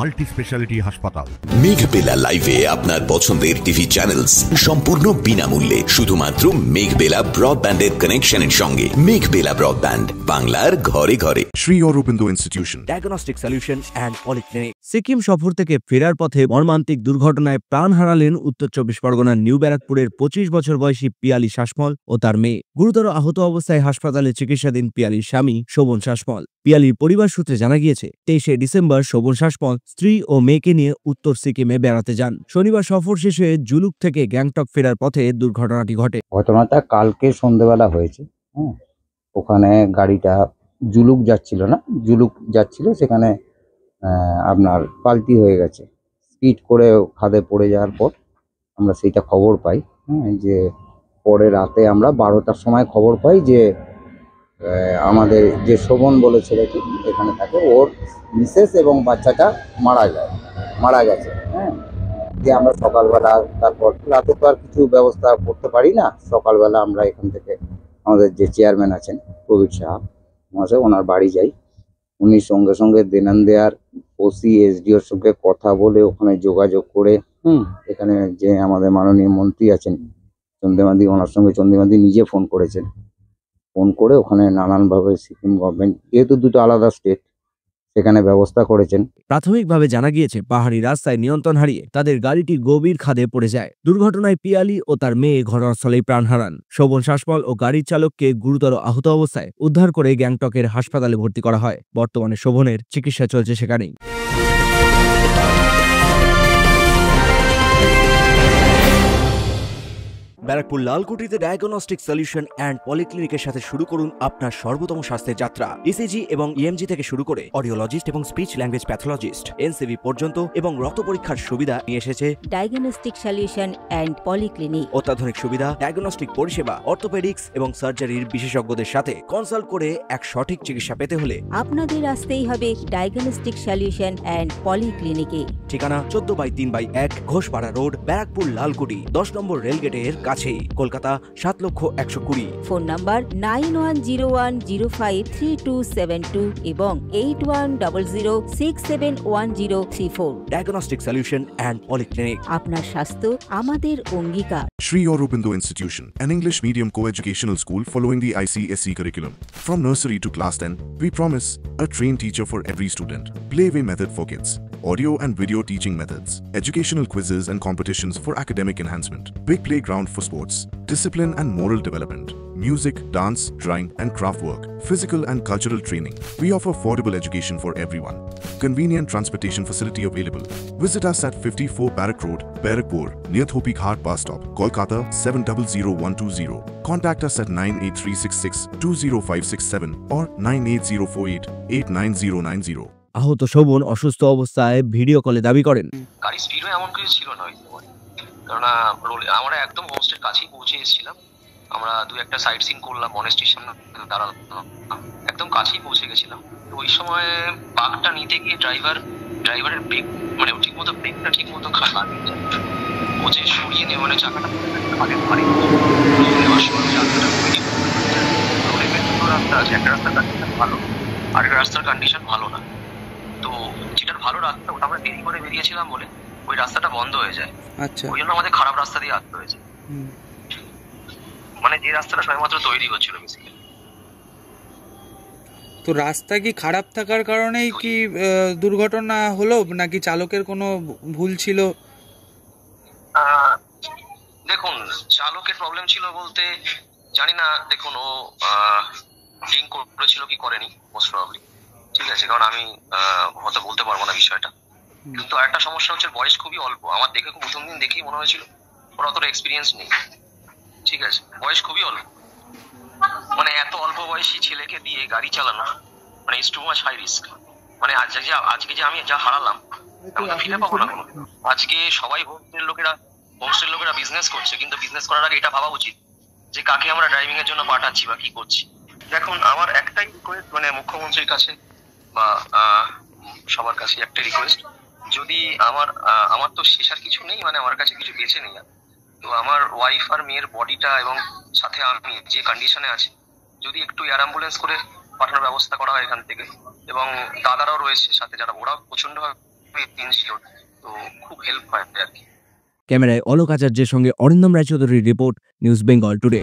Multi speciality হাসপাতাল। মেঘবেলা লাইভে আপনার পছন্দের টিভি চ্যানেলস সম্পূর্ণ বিনামূল্যে, শুধুমাত্র মেঘবেলা ব্রডব্যান্ডের কানেকশনের সঙ্গে। মেঘবেলা ব্রডব্যান্ড, বাংলার ঘরে ঘরে। Sri Aurobindo Institution, diagnostic solution and polyclinic. Sikkim সফর থেকে ফেরার পথে মর্মান্তিক দুর্ঘটনায় প্রাণ হারালেন উত্তর 24 পরগনার নিউ ব্যারাকপুরের 25 বছর বয়সী পিয়ালি শাসমল ও তার মেয়ে। গুরুতর আহত অবস্থায় হাসপাতালে চিকিৎসাধীন পিয়ালির স্বামী শোভন শাসমল। পিয়ালির পরিবার সূত্রে জানা গিয়েছে, 23শে ডিসেম্বর শোভন শাসমল স্ত্রী ও মেয়েকে নিয়ে উত্তর সিকিমে বেড়াতে যান। শনিবার সফর শেষে জুলুক থেকে গ্যাংটক ফেরার পথে দুর্ঘটনাটি ঘটে। ঘটনাটা কালকে সন্ধ্যেবেলা হয়েছে। ওখানে গাড়িটা জুলুক যাচ্ছিল না, জুলুক যাচ্ছিল, সেখানে আপনার পাল্টি হয়ে গেছে। স্পিড করে খাদে পড়ে যাওয়ার পর আমরা সেইটা খবর পাই। যে পরে রাতে আমরা 12টার সময় খবর পাই যে আমাদের যে শোভন বলে ছেলেটি এখানে থাকে, ওর মিসেস এবং বাচ্চাটা মারা গেছে। যে আমরা সকালবেলা, তারপর রাতে তো আর কিছু ব্যবস্থা করতে পারি না, সকালবেলা আমরা এখান থেকে আমাদের যে চেয়ারম্যান আছেন প্রবীর সাহা মহাশয়, ওনার বাড়ি যাই। উনি সঙ্গে সঙ্গে দেনান্দেয়ার ওসি এসডিওর সঙ্গে কথা বলে ওখানে যোগাযোগ করে এখানে যে আমাদের মাননীয় মন্ত্রী আছেন চন্দ্রিমাদি, ওনার সঙ্গে চন্দ্রিমাদি নিজে ফোন করেছেন। ফোন করে ওখানে নানানভাবে সিকিম গভর্নমেন্ট, যেহেতু দুটো আলাদা স্টেট, সেখানে ব্যবস্থা করেছেন। প্রাথমিকভাবে জানা গিয়েছে, পাহাড়ি রাস্তায় নিয়ন্ত্রণ হারিয়ে তাদের গাড়িটি গভীর খাদে পড়ে যায়। দুর্ঘটনায় পিয়ালি ও তার মেয়ে ঘটনাস্থলেই প্রাণ হারান। শোভন শাসমল ও গাড়ির চালককে গুরুতর আহত অবস্থায় উদ্ধার করে গ্যাংটকের হাসপাতালে ভর্তি করা হয়। বর্তমানে শোভনের চিকিৎসা চলছে সেখানেই। ব্যারাকপুর লালকুটিতে ডায়াগনস্টিক সলিউশন অ্যান্ড পলিক্লিনিকের সাথে শুরু করুন আপনার সর্বোত্তম স্বাস্থ্যের যাত্রা। ইসিজি এবং ইএমজি থেকে শুরু করে অডিওলজিস্ট এবং স্পিচ ল্যাঙ্গুয়েজ প্যাথোলজিস্ট, এনসিভি পর্যন্ত এবং রক্ত পরীক্ষার সুবিধা নিয়ে এসেছে ডায়াগনস্টিক সলিউশন অ্যান্ড পলিক্লিনিক। অত্যাধুনিক সুবিধা, ডায়াগনস্টিক পরিষেবা, অর্থোপেডিক্স এবং সার্জারির বিশেষজ্ঞদের সাথে কনসাল্ট করে এক সঠিক চিকিৎসা পেতে হলে আপনাদের আসতেই হবে ডায়াগনস্টিক সলিউশন অ্যান্ড পলিক্লিনিকে। ঠিকানা 14/3/1 ঘোষপাড়া রোড, ব্যারাকপুর লালকুটি, 10 নম্বর রেলগেটের কাছেই, কলকাতা 7,120,000। ফোন নাম্বার 9101053272 এবং 8100671034। Diagnostic solution and polyclinic. আপনার স্বাস্থ্য আমাদের অঙ্গীকার। Sri Aurobindo Institution, an English medium co-educational school following the ICSE curriculum. From nursery to class 10, we promise a trained teacher for every student. Playway method for kids. Audio and video teaching methods. Educational quizzes and competitions for academic enhancement. Big playground for sports, discipline and moral development. Music, dance, drawing and craft work. Physical and cultural training. We offer affordable education for everyone. Convenient transportation facility available. Visit us at 54 Barrack Road, Barrackpur, near Thopi Ghat bus stop, Kolkata 700120. Contact us at 98366-20567 or 98048-89090. আহত শোভন অসুস্থ অবস্থায় video কলে দাবি করেন, গাড়ি স্পিডও এমন কিছু ছিল না, কেননা আমরা একদম হোমস্টের কাছেই পৌঁছে এসেছিলাম। আমরা দু একটা সাইট সিন করলাম, মনেস্ট্রির সামনে দাঁড়ালাম, একদম কাছেই পৌঁছে গেছিলাম। তো ওই সময় বাগটা নিতে গিয়ে ড্রাইভারের ব্রেক, মানে ঠিক মতো ব্রেকটা ঠিক মতো খাটনি, ও যে সরিয়ে নিয়ে মানে চাকাটা আগের ভারী নেওয়ার সময় চাকাটা রাস্তা আছে, একটা রাস্তার কন্ডিশন ভালো, আরেকটা রাস্তার কন্ডিশন ভালো না। তো যেটার ভালো রাস্তা ওটা আমরা দেরি করে বেরিয়েছিলাম বলে ওই রাস্তাটা বন্ধ হয়ে যায়। আচ্ছা, ওই জন্য আমাদের খারাপ রাস্তা দিয়ে আসতে হয়েছে, মানে যে রাস্তাটা সবেমাত্র তৈরি হচ্ছিল বেসিক্যালি। তো রাস্তা কি খারাপ থাকার কারণেই কি দুর্ঘটনা হলো, নাকি চালকের কোনো ভুল ছিল? দেখুন, চালকের প্রবলেম ছিল বলতে জানি না। দেখুন, ও ড্রিঙ্ক করেছিল কি করেনি মোস্ট প্রবাবলি, ঠিক আছে, কারণ আমি হয়তো বলতে পারবো না বিষয়টা। কিন্তু আরেকটা সমস্যা হচ্ছে বয়স খুবই অল্প। আমার দেখে প্রথম দিন দেখেই মনে হয়েছিল ওর অতটা এক্সপিরিয়েন্স নেই, ঠিক আছে, বয়স খুবই অল্প। মানে এত অল্প বয়সী ছেলেকে দিয়ে গাড়ি চালানো মানে is too much high risk. মানে আজকে যে আমি যা হারালাম আমি তো ফিরে পাবো না কোনো। আজকে সবাই হোমস্টের লোকেরা বিজনেস করছে, কিন্তু বিজনেস করার আগে এটা ভাবা উচিত যে কাকে আমরা ড্রাইভিং এর জন্য পাঠাচ্ছি বা কি করছি। দেখুন, আমার একটাই রিকোয়েস্ট, মানে মুখ্যমন্ত্রীর কাছে বা সবার কাছে একটা রিকোয়েস্ট, যদি আমার তো শেষার কিছু নেই, মানে আমার কাছে কিছু বেঁচে নেই, তো আমার ওয়াইফ আর মেয়ের বডিটা এবং সাথে আমি যে কন্ডিশনে আছি, যদি একটু এয়ার অ্যাম্বুলেন্স করে পাঠানোর ব্যবস্থা করা হয় এখান থেকে, এবং দাদারাও রয়েছে সাথে যারা ওরাও প্রচন্ডভাবে ইনশিওর, তো খুব হেল্প হয় আর কি। ক্যামেরায় অলোক আচার্যের সঙ্গে অরিন্দম রায়চৌধুরীর রিপোর্ট, নিউজ বেঙ্গল টুডে।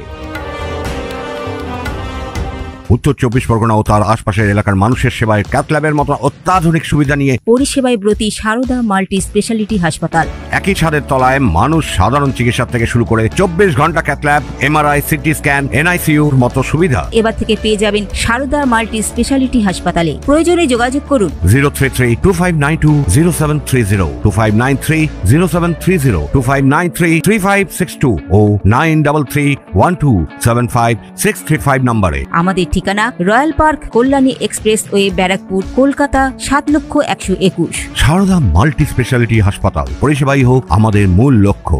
উত্তর 24 পরগনা ও তার আশপাশের এলাকার মানুষের সেবায় ক্যাথ ল্যাবের মতো অত্যাধুনিক সুবিধা নিয়ে পরিষেবায় ব্রতী সারদা মাল্টি স্পেশালিটি হাসপাতাল। একই ছাদের তলায় মানুষ সাধারণ চিকিৎসা থেকে শুরু করে 24 ঘন্টা cath lab, MRI, CT scan, এনআইসিইউর মতো সুবিধা এবার থেকে পেয়ে যাবেন সারদা মাল্টি স্পেশালিটি হাসপাতালে। প্রয়োজনে যোগাযোগ করুন 033-2592-0730, 2593-0730, 2593-3562 ও 9331275635 নম্বরে। আমাদের ঠিকানা royal park, Kalyani expressway, Barrackpore, Kolkata 7,121,000। Sarada multi speciality হাসপাতাল, পরিষেবাই হোক আমাদের মূল লক্ষ্য।